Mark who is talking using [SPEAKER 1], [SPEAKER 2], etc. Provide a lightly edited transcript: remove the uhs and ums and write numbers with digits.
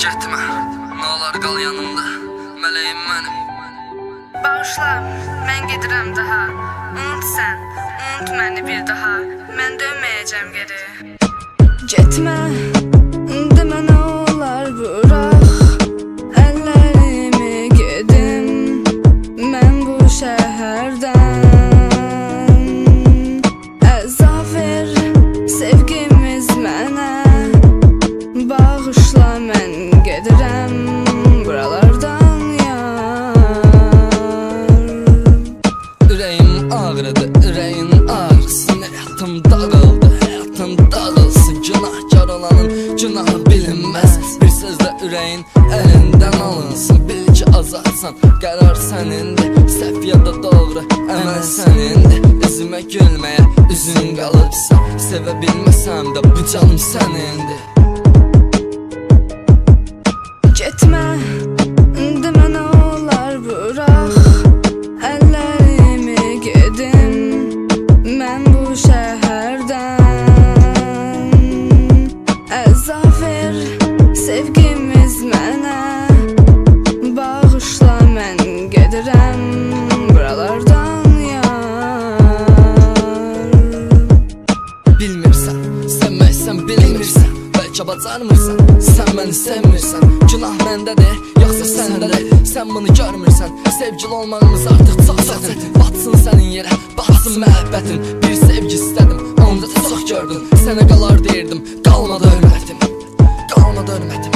[SPEAKER 1] Getmə, nə olar qal yanımda, mələyim mənim.
[SPEAKER 2] Bağışla, mən gedirəm daha. Unut sən, unut məni bir daha. Mən dönməyəcəm geri. Getmə, demə nə olar bıraq. Əllərimi gedim, mən bu şəhərdən. Əzab ver, sevgimiz mənə. Bağışla, mən gedirəm buralardan yar.
[SPEAKER 1] Ürəyim ağrıdı, ürəyin ağrısın. Həyatım dağıldı, həyatım dağılsın. Günahkar olanın günahı bilinməz. Bir sözlə ürəyin əlindən alınsın. Bil ki azadsan, qərar sənindir. Səhv ya da doğru, əməl sənindir. Üzümə gülməyə üzün qalıbsan. Sevə bilməsəm də bu canım sənindir.
[SPEAKER 2] Getmə, demə nə olar bıraq. Əllərimi gedim, mən bu şəhərdən. Əzab ver, sevgimiz mənə. Bağışla, mən gedirəm buralardan yar.
[SPEAKER 1] Bilmirsən, sevməksən bilmirsən. Bəlkə bacarmırsan, sən məni sevmirsən. Günah məndədir, yoxsa səndədir. Sən bunu görmürsən, sevgili olmağımız artıq çox çətin. Batsın sənin yerə, batsın məhəbbətin. Bir sevgi istədim, onda da çox gördün. Sənə qalar deyirdim, qalmadı hörmətim, qalmadı hörmətim.